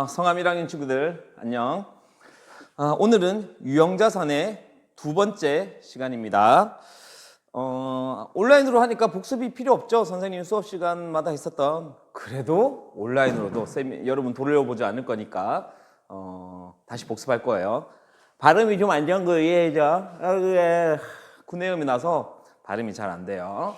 성함 1학년 친구들 안녕. 오늘은 유형자산의 두 번째 시간입니다. 온라인으로 하니까 복습이 필요 없죠. 선생님 수업 시간마다 했었던. 그래도 온라인으로도 여러분 돌려보지 않을 거니까 다시 복습할 거예요. 발음이 좀 안 좋은 거예요. 구내염이 나서 발음이 잘 안 돼요.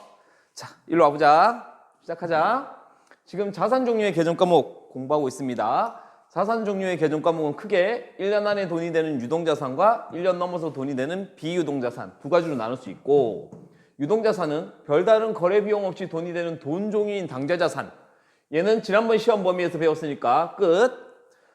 자, 일로 와보자. 시작하자. 지금 자산 종류의 개정 과목 공부하고 있습니다. 자산 종류의 개정 과목은 크게 1년 안에 돈이 되는 유동자산과 1년 넘어서 돈이 되는 비유동자산 두 가지로 나눌 수 있고, 유동자산은 별다른 거래 비용 없이 돈이 되는 돈 종이인 당좌자산, 얘는 지난번 시험 범위에서 배웠으니까 끝.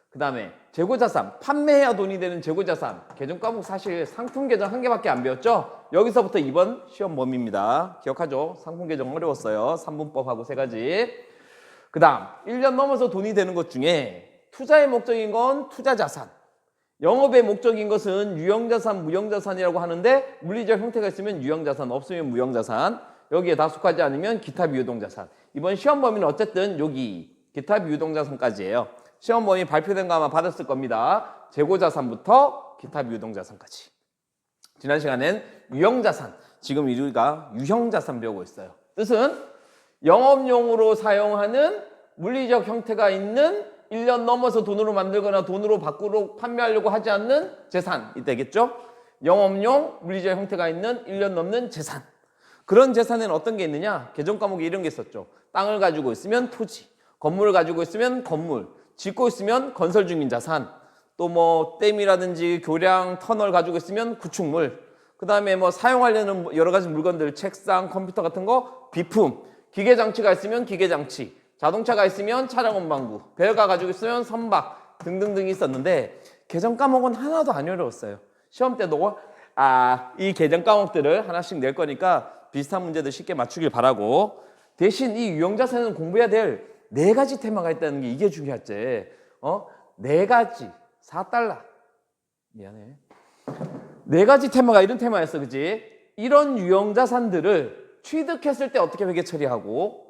그 다음에 재고자산, 판매해야 돈이 되는 재고자산, 개정 과목 사실 상품 개정 한 개밖에 안 배웠죠? 여기서부터 이번 시험 범위입니다. 기억하죠? 상품 개정 어려웠어요. 3분법하고 세 가지. 그 다음 1년 넘어서 돈이 되는 것 중에 투자의 목적인 건 투자자산, 영업의 목적인 것은 유형자산, 무형자산이라고 하는데 물리적 형태가 있으면 유형자산, 없으면 무형자산, 여기에 다 속하지 않으면 기타 비유동자산. 이번 시험 범위는 어쨌든 여기 기타 비유동자산까지예요. 시험 범위 발표된 거 아마 받았을 겁니다. 재고자산부터 기타 비유동자산까지. 지난 시간엔 유형자산, 지금 우리가 유형자산 배우고 있어요. 뜻은 영업용으로 사용하는 물리적 형태가 있는 1년 넘어서 돈으로 만들거나 돈으로 밖으로 판매하려고 하지 않는 재산, 이때겠죠? 영업용 물리적 형태가 있는 1년 넘는 재산. 그런 재산에는 어떤 게 있느냐? 개정 과목에 이런 게 있었죠. 땅을 가지고 있으면 토지, 건물을 가지고 있으면 건물, 짓고 있으면 건설 중인 자산, 또 뭐 댐이라든지 교량, 터널 가지고 있으면 구축물, 그 다음에 뭐 사용하려는 여러 가지 물건들, 책상, 컴퓨터 같은 거, 비품, 기계장치가 있으면 기계장치, 자동차가 있으면 차량 운반구, 배가 가지고 있으면 선박 등등등이 있었는데 개정 과목은 하나도 안 어려웠어요. 시험 때도 이 개정 과목들을 하나씩 낼 거니까 비슷한 문제들 쉽게 맞추길 바라고, 대신 이 유형자산은 공부해야 될 네 가지 테마가 있다는 게 이게 중요하지. 네 가지 4달러 미안해. 네 가지 테마가 이런 테마였어, 그지? 이런 유형자산들을 취득했을 때 어떻게 회계 처리하고,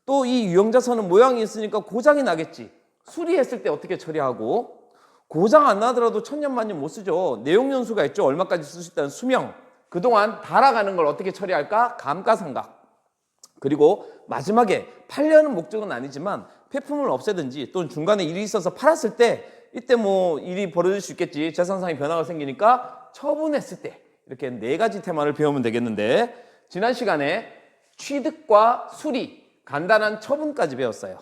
또 이 유형자산은 모양이 있으니까 고장이 나겠지. 수리했을 때 어떻게 처리하고, 고장 안 나더라도 천년만년 못 쓰죠. 내용연수가 있죠. 얼마까지 쓸 수 있다는 수명. 그동안 달아가는 걸 어떻게 처리할까? 감가상각. 그리고 마지막에 팔려는 목적은 아니지만 폐품을 없애든지 또는 중간에 일이 있어서 팔았을 때 이때 뭐 일이 벌어질 수 있겠지. 재산상의 변화가 생기니까 처분했을 때, 이렇게 네 가지 테마를 배우면 되겠는데, 지난 시간에 취득과 수리, 간단한 처분까지 배웠어요.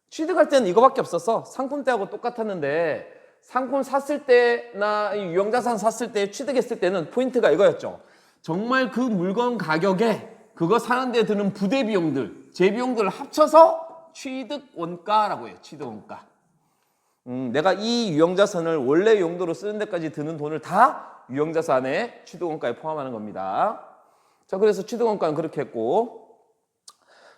취득할 때는 이거밖에 없어서 상품 때하고 똑같았는데, 상품 샀을 때나 유형자산 샀을 때 취득했을 때는 포인트가 이거였죠. 정말 그 물건 가격에 그거 사는 데 드는 부대 비용들, 재비용들을 합쳐서 취득 원가라고 해요. 취득 원가. 내가 이 유형자산을 원래 용도로 쓰는 데까지 드는 돈을 다 유형자산의 취득 원가에 포함하는 겁니다. 자, 그래서 취득 원가는 그렇게 했고,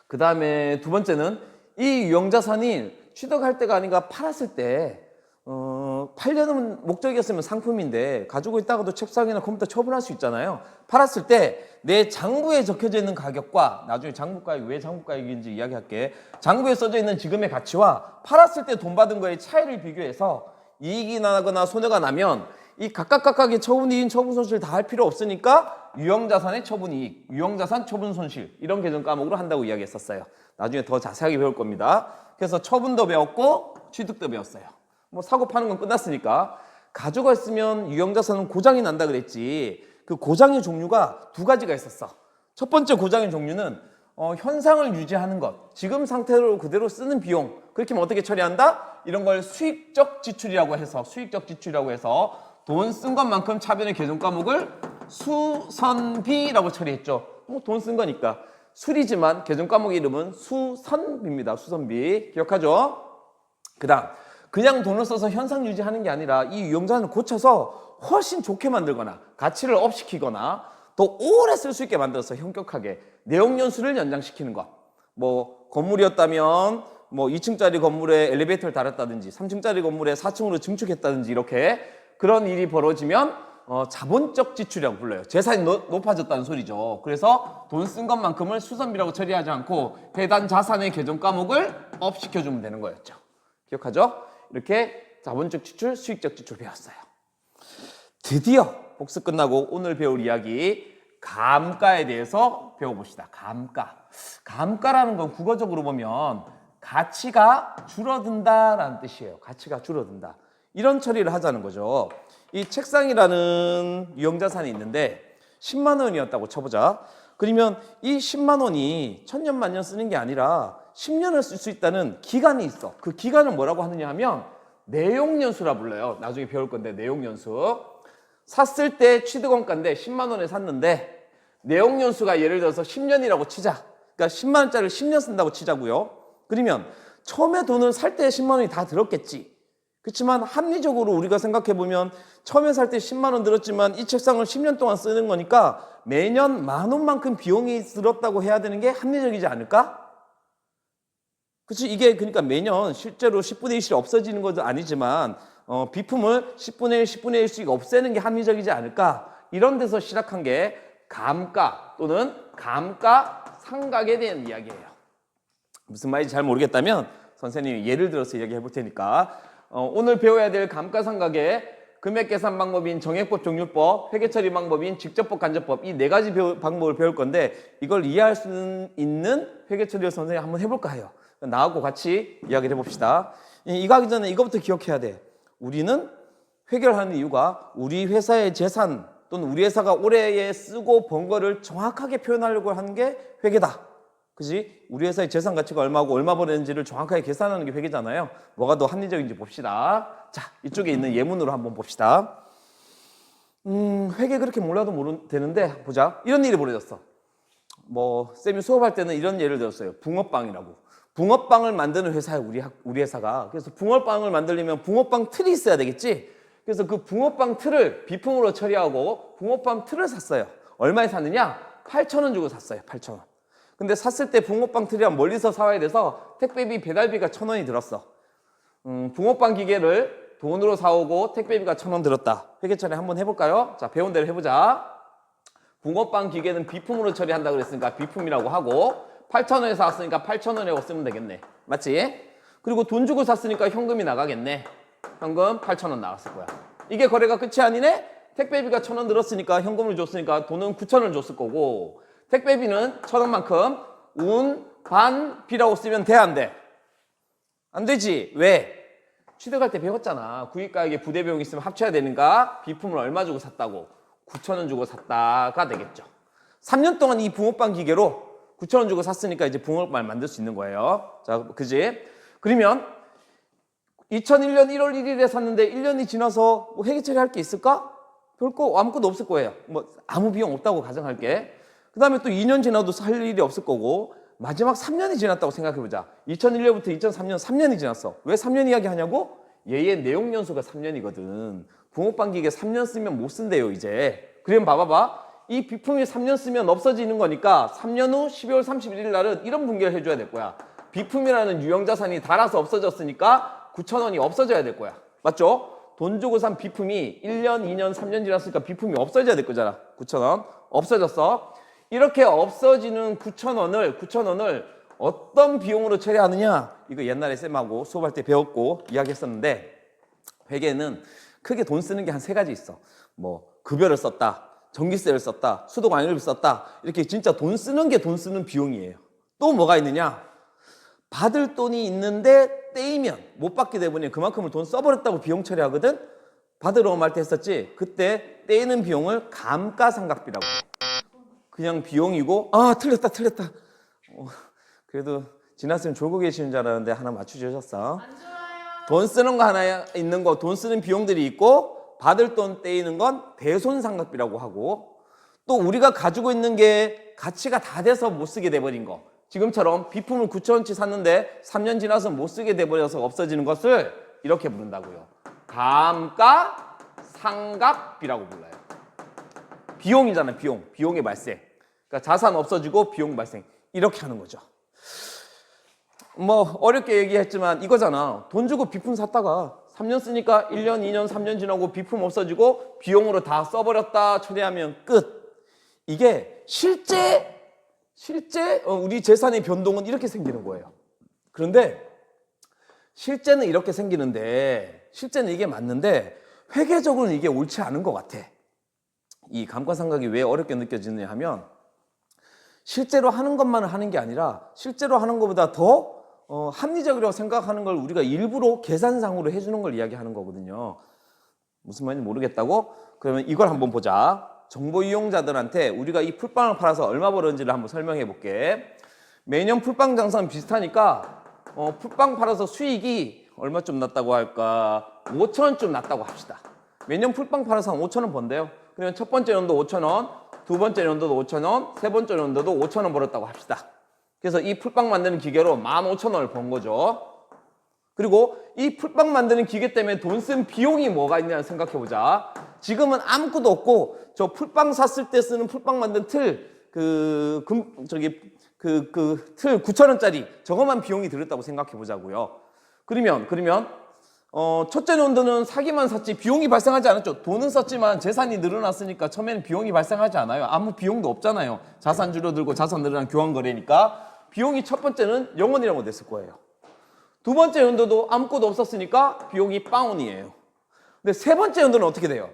그 다음에 두 번째는 이 유형자산이 취득할 때가 아니라 팔았을 때, 팔려는 목적이었으면 상품인데 가지고 있다가도 책상이나 컴퓨터 처분할 수 있잖아요. 팔았을 때 내 장부에 적혀져 있는 가격과, 나중에 장부가액, 왜 장부가액인지 이야기할게. 장부에 써져 있는 지금의 가치와 팔았을 때 돈 받은 거의 차이를 비교해서 이익이 나거나 손해가 나면 이 각각의 처분이익, 처분손실 다 할 필요 없으니까 유형자산의 처분이익, 유형자산 처분손실, 이런 개정 과목으로 한다고 이야기했었어요. 나중에 더 자세하게 배울 겁니다. 그래서 처분도 배웠고 취득도 배웠어요. 뭐 사고 파는 건 끝났으니까. 가지고 있으면 유형자산은 고장이 난다 그랬지. 그 고장의 종류가 두 가지가 있었어. 첫 번째 고장의 종류는 현상을 유지하는 것, 지금 상태로 그대로 쓰는 비용, 그렇게 하면 어떻게 처리한다? 이런 걸 수익적 지출이라고 해서 돈 쓴 것만큼 차변의 개정 과목을 수선비라고 처리했죠. 뭐 돈 쓴 거니까. 수리지만 개정 과목 이름은 수선비입니다. 수선비. 기억하죠? 그 다음, 그냥 돈을 써서 현상 유지하는 게 아니라 이 유형자산을 고쳐서 훨씬 좋게 만들거나 가치를 업시키거나 더 오래 쓸 수 있게 만들어서 현격하게 내용연수를 연장시키는 것. 뭐 건물이었다면 뭐 2층짜리 건물에 엘리베이터를 달았다든지 3층짜리 건물에 4층으로 증축했다든지, 이렇게 그런 일이 벌어지면 자본적 지출이라고 불러요. 재산이 높아졌다는 소리죠. 그래서 돈 쓴 것만큼을 수선비라고 처리하지 않고 해당 자산의 개정 과목을 업시켜주면 되는 거였죠. 기억하죠? 이렇게 자본적 지출, 수익적 지출 배웠어요. 드디어 복습 끝나고 오늘 배울 이야기 감가에 대해서 배워봅시다. 감가라는 건 국어적으로 보면 가치가 줄어든다라는 뜻이에요. 가치가 줄어든다. 이런 처리를 하자는 거죠. 이 책상이라는 유형자산이 있는데 10만 원이었다고 쳐보자. 그러면 이 10만 원이 천년만년 쓰는 게 아니라 10년을 쓸 수 있다는 기간이 있어. 그 기간을 뭐라고 하느냐 하면 내용연수라 불러요. 나중에 배울 건데 내용연수. 샀을 때 취득원가인데 10만 원에 샀는데 내용연수가 예를 들어서 10년이라고 치자. 그러니까 10만 원짜리를 10년 쓴다고 치자고요. 그러면 처음에 돈을 살 때 10만 원이 다 들었겠지. 그렇지만 합리적으로 우리가 생각해보면 처음에 살 때 10만 원 들었지만 이 책상을 10년 동안 쓰는 거니까 매년 만 원만큼 비용이 들었다고 해야 되는 게 합리적이지 않을까? 그치? 이게 그러니까 매년 실제로 10분의 1씩 없어지는 것도 아니지만 비품을 10분의 1, 10분의 1씩 없애는 게 합리적이지 않을까? 이런 데서 시작한 게 감가 또는 감가상각에 대한 이야기예요. 무슨 말인지 잘 모르겠다면 선생님이 예를 들어서 이야기해 볼 테니까 오늘 배워야 될 감가상각의 금액계산 방법인 정액법, 종류법, 회계처리 방법인 직접법, 간접법 이 네 가지 방법을 배울 건데 이걸 이해할 수 있는 회계처리를 선생님이 한번 해볼까 해요. 나하고 같이 이야기를 해봅시다. 이거 하기 전에 이거부터 기억해야 돼. 우리는 회계를 하는 이유가 우리 회사의 재산 또는 우리 회사가 올해에 쓰고 번 거를 정확하게 표현하려고 하는 게 회계다. 그지? 우리 회사의 재산 가치가 얼마고 얼마 벌었는지를 정확하게 계산하는 게 회계잖아요. 뭐가 더 합리적인지 봅시다. 자, 이쪽에 있는 예문으로 한번 봅시다. 회계 그렇게 몰라도 되는데 보자. 이런 일이 벌어졌어. 쌤이 수업할 때는 이런 예를 들었어요. 붕어빵이라고. 붕어빵을 만드는 회사야, 우리 회사가. 그래서 붕어빵을 만들려면 붕어빵 틀이 있어야 되겠지? 그래서 그 붕어빵 틀을 비품으로 처리하고 붕어빵 틀을 샀어요. 얼마에 샀느냐? 8,000원 주고 샀어요. 8,000원. 근데 샀을 때 붕어빵 틀이랑 멀리서 사와야 돼서 택배비, 배달비가 1,000원이 들었어. 붕어빵 기계를 돈으로 사오고 택배비가 1,000원 들었다. 회계처리 한번 해볼까요? 자, 배운 대로 해보자. 붕어빵 기계는 비품으로 처리한다 그랬으니까 비품이라고 하고 8,000원에 사왔으니까 8,000원이라고 쓰면 되겠네. 맞지? 그리고 돈 주고 샀으니까 현금이 나가겠네. 현금 8,000원 나갔을 거야. 이게 거래가 끝이 아니네? 택배비가 1,000원 들었으니까 현금을 줬으니까 돈은 9,000원 줬을 거고 택배비는 1,000원만큼 운반비라고 쓰면 돼, 안 돼? 안 되지. 왜? 취득할 때 배웠잖아. 구입가액에 부대비용이 있으면 합쳐야 되는가? 비품을 얼마 주고 샀다고? 9,000원 주고 샀다가 되겠죠. 3년 동안 이 붕어빵 기계로 9,000원 주고 샀으니까 이제 붕어빵을 만들 수 있는 거예요. 자, 그지? 그러면 2001년 1월 1일에 샀는데 1년이 지나서 회계 처리할 게 있을까? 별거 아무것도 없을 거예요. 아무 비용 없다고 가정할게. 그 다음에 또 2년 지나도 살 일이 없을 거고 마지막 3년이 지났다고 생각해보자. 2001년부터 2003년 3년이 지났어. 왜 3년 이야기 하냐고? 얘의 내용연수가 3년이거든. 붕어빵 기계 3년 쓰면 못 쓴대요 이제. 그럼 봐봐봐. 이 비품이 3년 쓰면 없어지는 거니까 3년 후 12월 31일 날은 이런 분개를 해줘야 될 거야. 비품이라는 유형자산이 닳아서 없어졌으니까 9,000원이 없어져야 될 거야. 맞죠? 돈 주고 산 비품이 1년, 2년, 3년 지났으니까 비품이 없어져야 될 거잖아. 9,000원. 없어졌어. 이렇게 없어지는 9,000원을 어떤 비용으로 처리하느냐? 이거 옛날에 쌤하고 수업할 때 배웠고 이야기했었는데 회계는 크게 돈 쓰는 게 한 세 가지 있어. 급여를 썼다. 전기세를 썼다. 수도관리를 썼다. 이렇게 진짜 돈 쓰는 게 돈 쓰는 비용이에요. 또 뭐가 있느냐? 받을 돈이 있는데 떼이면 못 받게 되면 그만큼을 돈 써버렸다고 비용 처리하거든? 받으러 갈 때 했었지? 그때 떼이는 비용을 감가상각비라고 해. 그냥 비용이고 틀렸다. 그래도 진아쌤 졸고 계시는 줄 알았는데 하나 맞춰주셨어. 안 좋아요. 돈 쓰는 거 하나 있는 거, 돈 쓰는 비용들이 있고 받을 돈 떼이는 건 대손상각비라고 하고 또 우리가 가지고 있는 게 가치가 다 돼서 못 쓰게 돼버린 거. 지금처럼 비품을 9,000원치 샀는데 3년 지나서 못 쓰게 돼버려서 없어지는 것을 이렇게 부른다고요. 감가상각비라고 불러요. 비용이잖아요. 비용의 발생. 그러니까 자산 없어지고 비용 발생. 이렇게 하는 거죠. 어렵게 얘기했지만 이거잖아. 돈 주고 비품 샀다가 3년 쓰니까 1년, 2년, 3년 지나고 비품 없어지고 비용으로 다 써버렸다 처리하면 끝. 이게 실제 우리 재산의 변동은 이렇게 생기는 거예요. 그런데 실제는 이렇게 생기는데, 실제는 이게 맞는데 회계적으로는 이게 옳지 않은 것 같아. 이 감가상각이 왜 어렵게 느껴지느냐 하면, 실제로 하는 것만을 하는 게 아니라 실제로 하는 것보다 더 합리적이라고 생각하는 걸 우리가 일부러 계산상으로 해주는 걸 이야기하는 거거든요. 무슨 말인지 모르겠다고? 그러면 이걸 한번 보자. 정보 이용자들한테 우리가 이 풀빵을 팔아서 얼마 벌었는지를 한번 설명해 볼게. 매년 풀빵 장사는 비슷하니까 풀빵 팔아서 수익이 얼마쯤 났다고 할까? 5,000원쯤 났다고 합시다. 매년 풀빵 팔아서 한 5,000원 번대요. 그러면 첫 번째 연도 5,000원, 두 번째 연도도 5,000원, 세 번째 연도도 5,000원 벌었다고 합시다. 그래서 이 풀빵 만드는 기계로 15,000원을 번 거죠. 그리고 이 풀빵 만드는 기계 때문에 돈 쓴 비용이 뭐가 있냐 생각해 보자. 지금은 아무것도 없고 저 풀빵 샀을 때 쓰는 풀빵 만든 틀, 틀 9,000원짜리 저것만 비용이 들었다고 생각해 보자고요. 그러면 첫째 연도는 사기만 샀지 비용이 발생하지 않았죠. 돈은 썼지만 재산이 늘어났으니까 처음에는 비용이 발생하지 않아요. 아무 비용도 없잖아요. 자산 줄어들고 자산 늘어난 교환 거래니까 비용이 첫 번째는 0원이라고 됐을 거예요. 두 번째 연도도 아무것도 없었으니까 비용이 빵원이에요. 근데 세 번째 연도는 어떻게 돼요?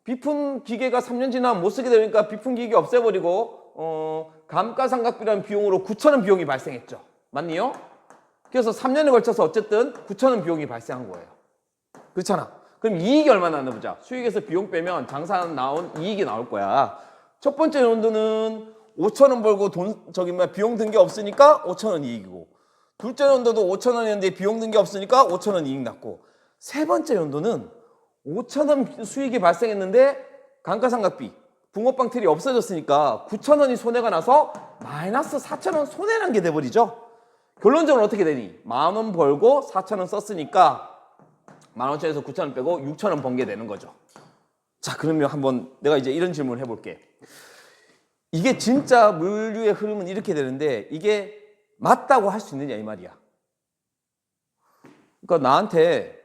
비품 기계가 3년 지나면 못 쓰게 되니까 비품 기계 없애버리고 감가상각비라는 비용으로 9,000원 비용이 발생했죠. 맞니요? 그래서 3년에 걸쳐서 어쨌든 9,000원 비용이 발생한 거예요. 그렇잖아. 그럼 이익이 얼마나 나나 보자. 수익에서 비용 빼면 장사 나온 이익이 나올 거야. 첫 번째 연도는 5,000원 벌고 비용 든 게 없으니까 5,000원 이익이고, 둘째 연도도 5,000원이었는데 비용 든 게 없으니까 5,000원 이익 났고, 세 번째 연도는 5,000원 수익이 발생했는데 감가상각비, 붕어빵 틀이 없어졌으니까 9,000원이 손해가 나서 마이너스 4,000원 손해난 게 돼버리죠. 결론적으로 어떻게 되니? 10,000원 벌고 4,000원 썼으니까 15,000원에서 9,000원 빼고 6,000원 번 게 되는 거죠. 자, 그러면 한번 내가 이제 이런 질문을 해볼게. 이게 진짜 물류의 흐름은 이렇게 되는데 이게 맞다고 할 수 있느냐 이 말이야. 그러니까 나한테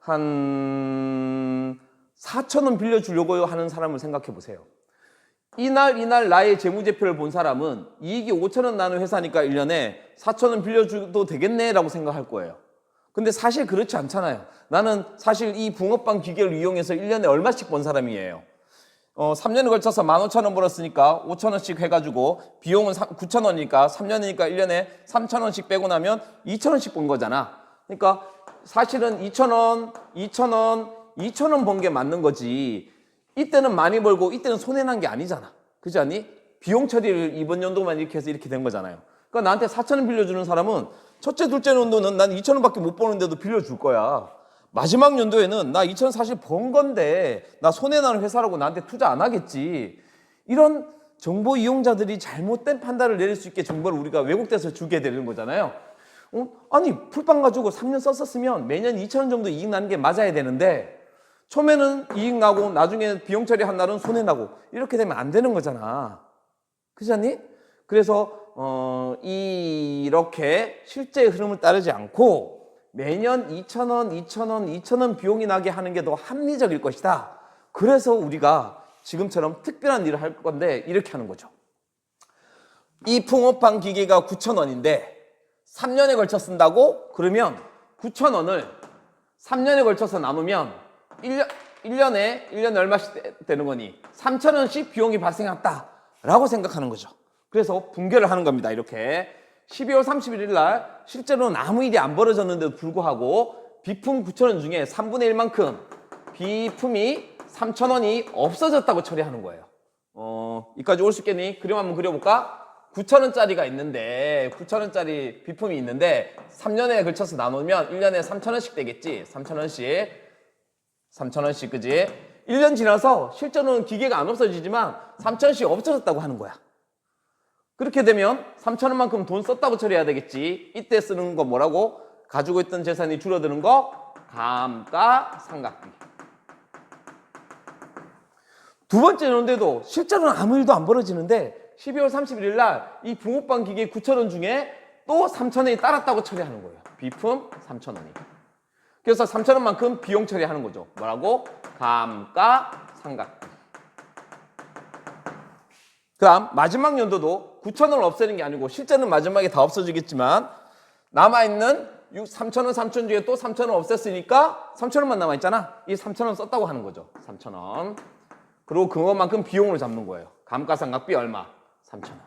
한 4,000원 빌려주려고 하는 사람을 생각해 보세요. 이날 나의 재무제표를 본 사람은 이익이 5,000원 나는 회사니까 1년에 4,000원 빌려줘도 되겠네 라고 생각할 거예요. 근데 사실 그렇지 않잖아요. 나는 사실 이 붕어빵 기계를 이용해서 1년에 얼마씩 번 사람이에요. 3년에 걸쳐서 15,000원 벌었으니까 5,000원씩 해가지고 비용은 9,000원이니까 3년이니까 1년에 3,000원씩 빼고 나면 2,000원씩 번 거잖아. 그러니까 사실은 2,000원 번 게 맞는 거지. 이때는 많이 벌고 이때는 손해난 게 아니잖아. 그렇지 않니? 비용 처리를 이번 연도만 이렇게 해서 이렇게 된 거잖아요. 그러니까 나한테 4,000원 빌려주는 사람은 첫째, 둘째 연도는 난 2,000원밖에 못 버는데도 빌려줄 거야. 마지막 연도에는 나 2,000원 사실 번 건데 나 손해나는 회사라고 나한테 투자 안 하겠지. 이런 정보 이용자들이 잘못된 판단을 내릴 수 있게 정보를 우리가 왜곡돼서 주게 되는 거잖아요. 아니 풀빵 가지고 3년 썼었으면 매년 2,000원 정도 이익 나는 게 맞아야 되는데 처음에는 이익 나고 나중에 비용 처리한 날은 손해 나고 이렇게 되면 안 되는 거잖아. 그렇지 않니? 그래서 이렇게 실제의 흐름을 따르지 않고 매년 2,000원 비용이 나게 하는 게 더 합리적일 것이다. 그래서 우리가 지금처럼 특별한 일을 할 건데 이렇게 하는 거죠. 이 붕어빵 기계가 9,000원인데 3년에 걸쳐 쓴다고? 그러면 9,000원을 3년에 걸쳐서 나누면 1년에 얼마씩 되는 거니? 3,000원씩 비용이 발생했다 라고 생각하는 거죠. 그래서 분결을 하는 겁니다. 이렇게 12월 31일 날 실제로는 아무 일이 안 벌어졌는데도 불구하고 비품 9,000원 중에 3분의 1만큼 비품이 3,000원이 없어졌다고 처리하는 거예요. 이까지 올 수 있겠니? 그림 한번 그려볼까? 9,000원짜리가 있는데 9,000원짜리 비품이 있는데 3년에 걸쳐서 나누면 1년에 3,000원씩 되겠지. 3,000원씩 그지? 1년 지나서 실제로는 기계가 안 없어지지만 3,000원씩 없어졌다고 하는 거야. 그렇게 되면 3,000원만큼 돈 썼다고 처리해야 되겠지. 이때 쓰는 거 뭐라고? 가지고 있던 재산이 줄어드는 거 감가상각비. 두 번째 연도에도 실제로는 아무 일도 안 벌어지는데 12월 31일 날 이 붕어빵 기계 9,000원 중에 또 3,000원이 따랐다고 처리하는 거예요. 비품 3,000원이. 그래서 3,000원만큼 비용 처리하는 거죠. 뭐라고? 감가상각비. 그 다음 마지막 연도도 9,000원을 없애는 게 아니고 실제는 마지막에 다 없어지겠지만 남아있는 3,000원, 3,000원 중에 또 3,000원 없앴으니까 3,000원만 남아있잖아. 이 3,000원 썼다고 하는 거죠. 3,000원. 그리고 그것만큼 비용을 잡는 거예요. 감가상각비 얼마? 3,000원.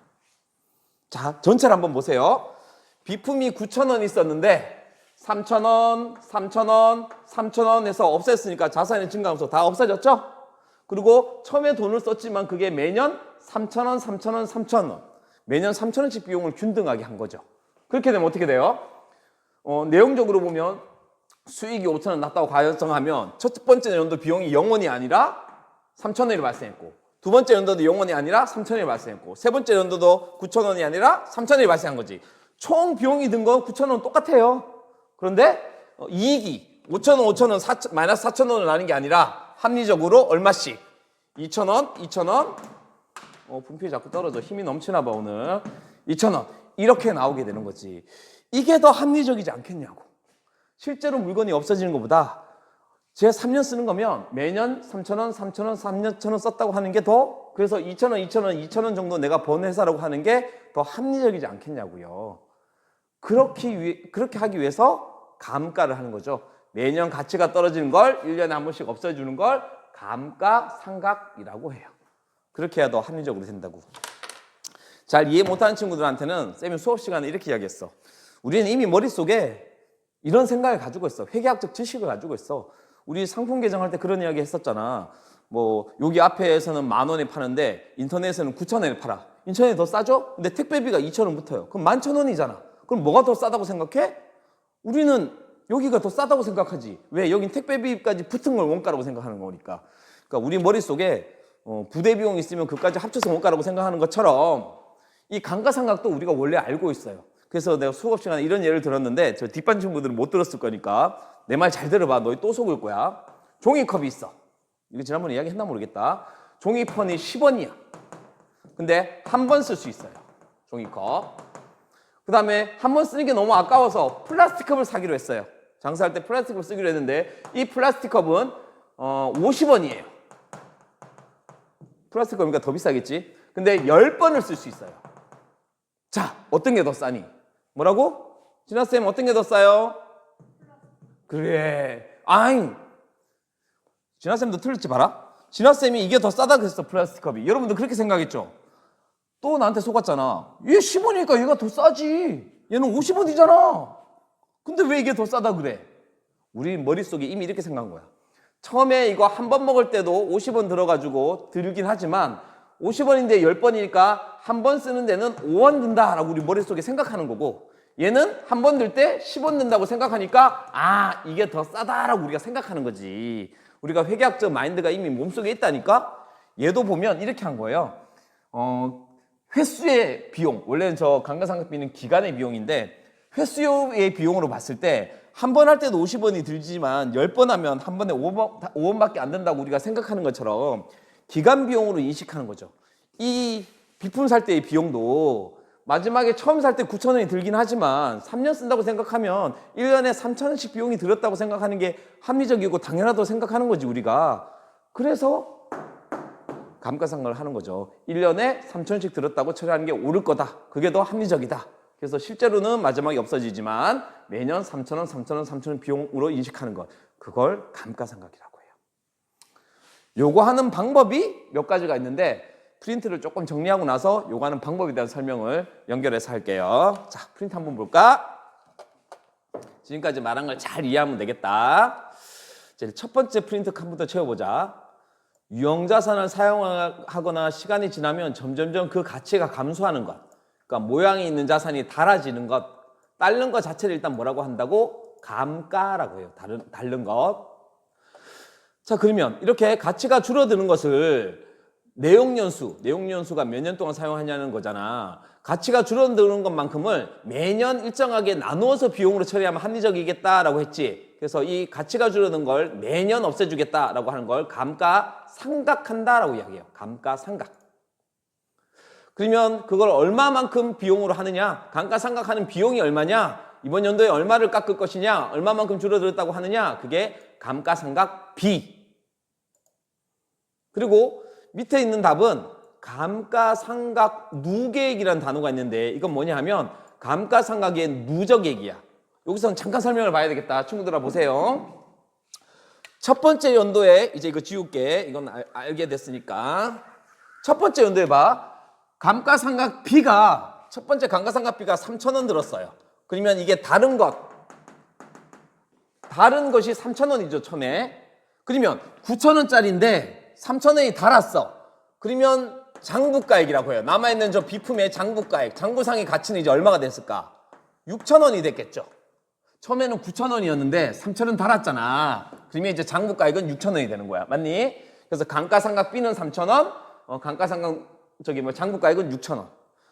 자, 전체를 한번 보세요. 비품이 9,000원 있었는데 3,000원, 3,000원, 3,000원 해서 없앴으니까 자산이 증가하면서 다 없어졌죠? 그리고 처음에 돈을 썼지만 그게 매년 3,000원, 3,000원, 3,000원. 매년 3,000원씩 비용을 균등하게 한 거죠. 그렇게 되면 어떻게 돼요? 내용적으로 보면 수익이 5,000원 났다고 가정하면 첫 번째 연도 비용이 0원이 아니라 3,000원이 발생했고, 두 번째 연도도 0원이 아니라 3,000원이 발생했고, 세 번째 연도도 9,000원이 아니라 3,000원이 발생한 거지. 총 비용이 든 건 9,000원 똑같아요. 그런데 이익이 5,000원, 5,000원, 마이너스 4,000원을 나는 게 아니라 합리적으로 얼마씩? 2,000원, 2,000원. 분필이 자꾸 떨어져. 힘이 넘치나 봐 오늘. 2,000원. 이렇게 나오게 되는 거지. 이게 더 합리적이지 않겠냐고. 실제로 물건이 없어지는 것보다 제가 3년 쓰는 거면 매년 3,000원, 3,000원, 3,000원 썼다고 하는 게 더, 그래서 2,000원, 2,000원, 2,000원 정도 내가 번 회사라고 하는 게 더 합리적이지 않겠냐고요. 그렇게 하기 위해서 감가를 하는 거죠. 매년 가치가 떨어지는 걸 1년에 한 번씩 없애주는 걸 감가상각이라고 해요. 그렇게 해야 더 합리적으로 된다고. 잘 이해 못하는 친구들한테는 쌤이 수업 시간에 이렇게 이야기했어. 우리는 이미 머릿속에 이런 생각을 가지고 있어. 회계학적 지식을 가지고 있어. 우리 상품 개정할 때 그런 이야기 했었잖아. 뭐 여기 앞에서는 10,000원에 파는데 인터넷에서는 9,000원에 팔아. 인터넷이 더 싸죠? 근데 택배비가 2,000원 붙어요. 그럼 11,000원이잖아. 그럼 뭐가 더 싸다고 생각해? 우리는 여기가 더 싸다고 생각하지. 왜? 여긴 택배비까지 붙은 걸 원가라고 생각하는 거니까. 그러니까 우리 머릿속에 부대 비용이 있으면 그까지 합쳐서 원가라고 생각하는 것처럼 이 감가상각도 우리가 원래 알고 있어요. 그래서 내가 수업 시간에 이런 예를 들었는데 저 뒷반 친구들은 못 들었을 거니까 내 말 잘 들어봐. 너희 또 속을 거야. 종이컵이 있어. 이거 지난번에 이야기했나 모르겠다. 종이컵이 10원이야. 근데 한 번 쓸 수 있어요. 종이컵. 그 다음에 한 번 쓰는 게 너무 아까워서 플라스틱컵을 사기로 했어요. 장사할 때 플라스틱컵을 쓰기로 했는데 이 플라스틱컵은 50원이에요. 플라스틱컵이니까 더 비싸겠지? 근데 10번을 쓸 수 있어요. 자, 어떤 게 더 싸니? 뭐라고? 진아쌤 어떤 게 더 싸요? 그래. 아잉. 진아쌤도 틀렸지 봐라. 진아쌤이 이게 더 싸다고 했어, 플라스틱컵이. 여러분들 그렇게 생각했죠? 또 나한테 속았잖아. 얘 10원이니까 얘가 더 싸지. 얘는 50원이잖아. 근데 왜 이게 더 싸다 그래? 우리 머릿속에 이미 이렇게 생각한 거야. 처음에 이거 한 번 먹을 때도 50원 들어가지고 들긴 하지만 50원인데 10번이니까 한 번 쓰는 데는 5원 든다라고 우리 머릿속에 생각하는 거고, 얘는 한 번 들 때 10원 든다고 생각하니까 아, 이게 더 싸다라고 우리가 생각하는 거지. 우리가 회계학적 마인드가 이미 몸속에 있다니까. 얘도 보면 이렇게 한 거예요. 횟수의 비용, 원래는 저 감가상각비는 기간의 비용인데 횟수의 비용으로 봤을 때 한 번 할 때도 50원이 들지만 10번 하면 한 번에 5원밖에 안 된다고 우리가 생각하는 것처럼 기간 비용으로 인식하는 거죠. 이 비품 살 때의 비용도 마지막에 처음 살 때 9,000원이 들긴 하지만 3년 쓴다고 생각하면 1년에 3,000원씩 비용이 들었다고 생각하는 게 합리적이고 당연하다고 생각하는 거지 우리가. 그래서 감가상각을 하는 거죠. 1년에 3,000원씩 들었다고 처리하는 게 옳을 거다. 그게 더 합리적이다. 그래서 실제로는 마지막에 없어지지만 매년 3,000원, 3,000원, 3,000원 비용으로 인식하는 것. 그걸 감가상각이라고 해요. 요거 하는 방법이 몇 가지가 있는데 프린트를 조금 정리하고 나서 요거 하는 방법에 대한 설명을 연결해서 할게요. 자, 프린트 한번 볼까? 지금까지 말한 걸 잘 이해하면 되겠다. 이제 첫 번째 프린트 칸부터 채워보자. 유형자산을 사용하거나 시간이 지나면 점점점 그 가치가 감소하는 것. 그러니까 모양이 있는 자산이 달아지는 것, 딸른 것 자체를 일단 뭐라고 한다고? 감가라고 해요. 다른 것. 자, 그러면 이렇게 가치가 줄어드는 것을 내용연수가 몇 년 동안 사용하냐는 거잖아. 가치가 줄어드는 것만큼을 매년 일정하게 나누어서 비용으로 처리하면 합리적이겠다라고 했지. 그래서 이 가치가 줄어드는 걸 매년 없애주겠다라고 하는 걸 감가상각한다라고 이야기해요. 감가상각. 그러면 그걸 얼마만큼 비용으로 하느냐? 감가상각하는 비용이 얼마냐? 이번 연도에 얼마를 깎을 것이냐? 얼마만큼 줄어들었다고 하느냐? 그게 감가상각비. 그리고 밑에 있는 답은 감가상각 누계액이라는 단어가 있는데 이건 뭐냐 하면 감가상각의 누적액이야. 여기서 잠깐 설명을 봐야 되겠다. 친구들아 보세요. 첫 번째 연도에 이제 이거 지울게. 이건 알게 됐으니까. 것 번째 연도에 봐. 감가상각비가 첫 번째 감가상각비가 3,000원 들었어요. 그러면 이게 다른 것이 3,000원이죠, 처음에. 그러면 9,000원짜리인데 3,000원이 달았어. 그러면 장부가액이라고 해요. 남아있는 저 비품의 장부가액, 장부상의 가치는 이제 얼마가 됐을까? 6,000원이 됐겠죠. 처음에는 9,000원이었는데 3,000원 달았잖아. 그러면 이제 장부가액은 6,000원이 되는 거야. 맞니? 그래서 감가상각비는 3,000원, 장부가액은 6,000원.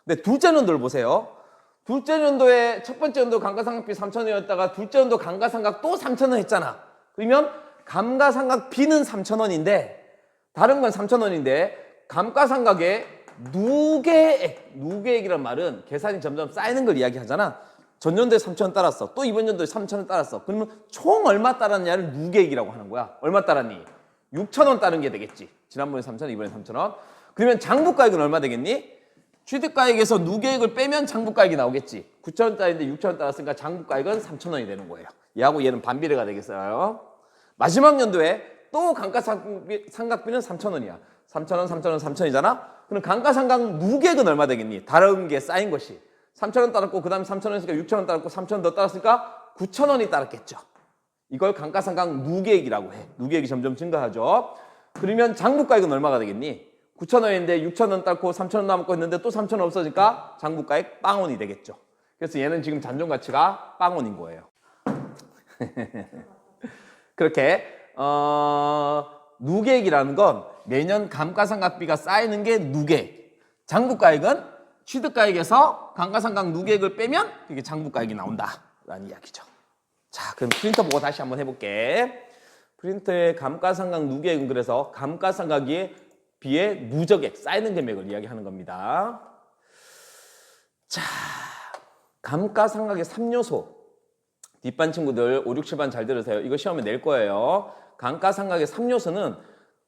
근데 둘째 연도를 보세요. 둘째 연도에 첫 번째 연도 감가상각비 3,000원이었다가 둘째 연도 감가상각 또 3,000원 했잖아. 그러면 감가상각비는 3,000원인데 다른 건 3,000원인데 감가상각의 누계액이란 말은 계산이 점점 쌓이는 걸 이야기하잖아. 전년도에 3,000원 따랐어. 또 이번 연도에 3,000원 따랐어. 그러면 총 얼마 따랐냐를 누계액이라고 하는 거야. 얼마 따랐니? 6,000원 따른 게 되겠지. 지난번에 3,000원, 이번에 3,000원. 그러면 장부가액은 얼마 되겠니? 취득가액에서 누계액을 빼면 장부가액이 나오겠지. 9,000원짜리인데 6,000원 따랐으니까 장부가액은 3,000원이 되는 거예요. 얘하고 얘는 반비례가 되겠어요. 마지막 연도에 또 감가상각비는 3,000원이야. 3,000원, 3,000원, 3,000원이잖아? 그럼 감가상각 누계액은 얼마 되겠니? 다른 게 쌓인 것이. 3,000원 따랐고 그 다음에 3,000원이니까 6,000원 따랐고 3,000원 더 따랐으니까 9,000원이 따랐겠죠. 이걸 감가상각 누계액이라고 해. 누계액이 점점 증가하죠. 그러면 장부가액은 얼마가 되겠니? 9,000원인데 6,000원 따고 3,000원 남고 했는데 또 3,000원 없어지니까 장부가액 빵원이 되겠죠. 그래서 얘는 지금 잔존가치가 빵원인 거예요. 그렇게 누계액이라는 건 매년 감가상각비가 쌓이는 게 누계액. 장부가액은 취득가액에서 감가상각 누계액을 빼면 이게 장부가액이 나온다라는 이야기죠. 자, 그럼 프린터 보고 다시 한번 해볼게. 프린터의 감가상각 누계액은 그래서 감가상각에 비해 누적액, 쌓이는 금액을 이야기하는 겁니다. 자, 감가상각의 3요소. 뒷반 친구들 5, 6, 7반 잘 들으세요. 이거 시험에 낼 거예요. 감가상각의 3요소는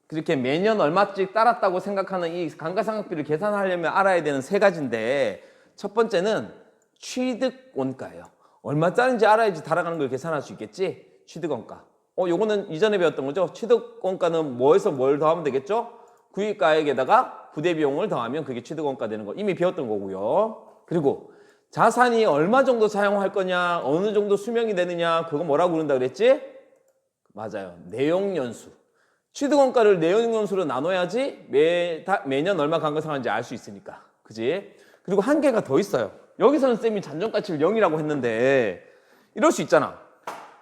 그렇게 매년 얼마씩 따랐다고 생각하는 이 감가상각비를 계산하려면 알아야 되는 세 가지인데 첫 번째는 취득원가예요. 얼마짜리인지 알아야지 달아가는 걸 계산할 수 있겠지? 취득원가. 요거는 이전에 배웠던 거죠? 취득원가는 뭐에서 뭘 더하면 되겠죠? 구입가액에다가 부대비용을 더하면 그게 취득원가 되는 거 이미 배웠던 거고요. 그리고 자산이 얼마 정도 사용할 거냐, 어느 정도 수명이 되느냐, 그거 뭐라고 그런다 그랬지? 맞아요. 내용연수. 취득원가를 내용연수로 나눠야지 매년 얼마 감가상각하는지 알 수 있으니까. 그지? 그리고 한 개가 더 있어요. 여기서는 쌤이 잔존가치를 0이라고 했는데 이럴 수 있잖아.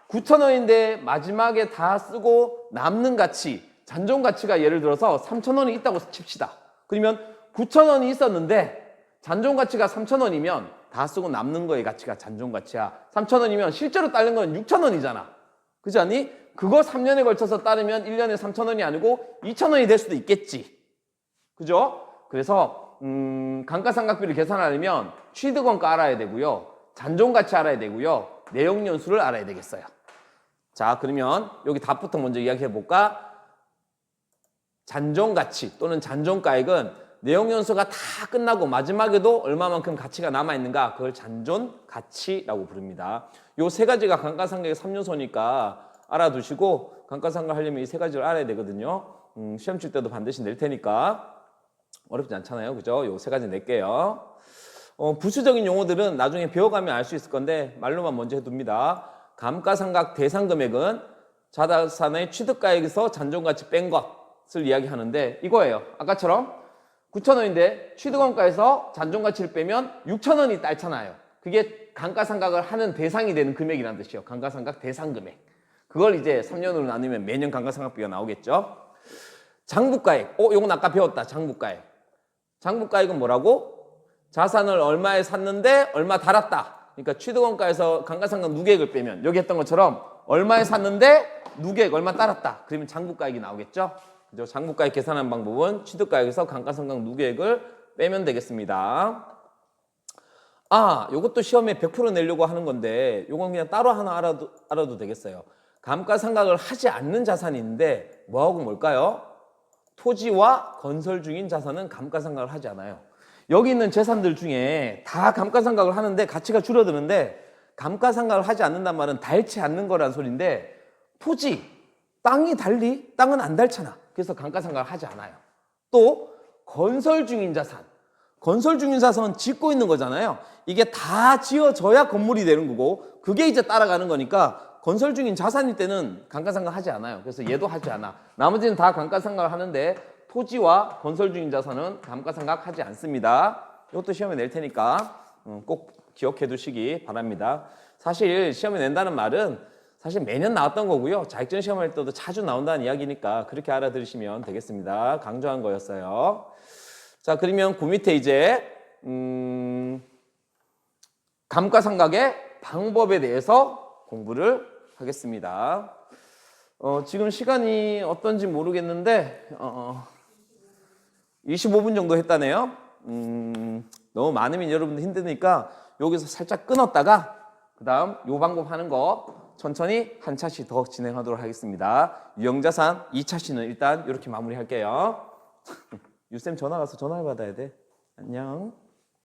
9,000원인데 마지막에 다 쓰고 남는 가치, 잔존가치가 예를 들어서 3,000원이 있다고 칩시다. 그러면 9,000원이 있었는데 잔존가치가 3,000원이면 다 쓰고 남는 거의 가치가 잔존가치야. 3,000원이면 실제로 따른 건 6,000원이잖아. 그렇지 않니? 그거 3년에 걸쳐서 따르면 1년에 3,000원이 아니고 2,000원이 될 수도 있겠지. 그죠? 그래서 감가상각비를 계산하려면 취득원가 알아야 되고요. 잔존가치 알아야 되고요. 내용연수를 알아야 되겠어요. 자, 그러면 여기 답부터 먼저 이야기해 볼까? 잔존가치 또는 잔존가액은 내용연수가 다 끝나고 마지막에도 얼마만큼 가치가 남아있는가, 그걸 잔존가치라고 부릅니다. 요 세 가지가 감가상각의 3요소니까 알아두시고 감가상각 하려면 이 세 가지를 알아야 되거든요. 시험 칠 때도 반드시 낼 테니까 어렵지 않잖아요. 그죠? 요 세 가지 낼게요. 부수적인 용어들은 나중에 배워가면 알 수 있을 건데 말로만 먼저 해둡니다. 감가상각 대상금액은 자산의 취득가액에서 잔존가치 뺀 것을 이야기하는데 이거예요. 아까처럼 9,000원인데 취득원가에서 잔존가치를 빼면 6,000원이 딸잖아요. 그게 감가상각을 하는 대상이 되는 금액이라는 뜻이에요. 감가상각 대상금액. 그걸 이제 3년으로 나누면 매년 감가상각비가 나오겠죠. 장부가액. 요건 아까 배웠다. 장부가액. 장부가액은 뭐라고? 자산을 얼마에 샀는데 얼마 달았다. 그러니까 취득원가에서 감가상각 누계액을 빼면 여기 했던 것처럼 얼마에 샀는데 누계액 얼마 따랐다. 그러면 장부가액이 나오겠죠. 그죠? 장부가액 계산하는 방법은 취득가액에서 감가상각 누계액을 빼면 되겠습니다. 요것도 시험에 100% 내려고 하는 건데 요건 그냥 따로 하나 알아도 되겠어요. 감가상각을 하지 않는 자산이 있는데 뭐하고 뭘까요? 토지와 건설 중인 자산은 감가상각을 하지 않아요. 여기 있는 재산들 중에 다 감가상각을 하는데 가치가 줄어드는데 감가상각을 하지 않는단 말은 닳지 않는 거란 소리인데 토지, 땅이 달리 땅은 안 닳잖아. 그래서 감가상각을 하지 않아요. 또 건설 중인 자산. 건설 중인 자산은 짓고 있는 거잖아요. 이게 다 지어져야 건물이 되는 거고 그게 이제 따라가는 거니까 건설 중인 자산일 때는 감가상각 하지 않아요. 그래서 얘도 하지 않아. 나머지는 다 감가상각을 하는데 토지와 건설 중인 자산은 감가상각 하지 않습니다. 이것도 시험에 낼 테니까 꼭 기억해 두시기 바랍니다. 사실 시험에 낸다는 말은 사실 매년 나왔던 거고요. 자격증 시험할 때도 자주 나온다는 이야기니까 그렇게 알아들으시면 되겠습니다. 강조한 거였어요. 자, 그러면 그 밑에 이제 감가상각의 방법에 대해서 공부를 하겠습니다. 지금 시간이 어떤지 모르겠는데 25분 정도 했다네요. 너무 많으면 여러분들 힘드니까 여기서 살짝 끊었다가 그 다음 요 방법 하는 거 천천히 한 차씩 더 진행하도록 하겠습니다. 유형자산 2차시는 일단 이렇게 마무리할게요. 유쌤 전화 가서 전화를 받아야 돼. 안녕.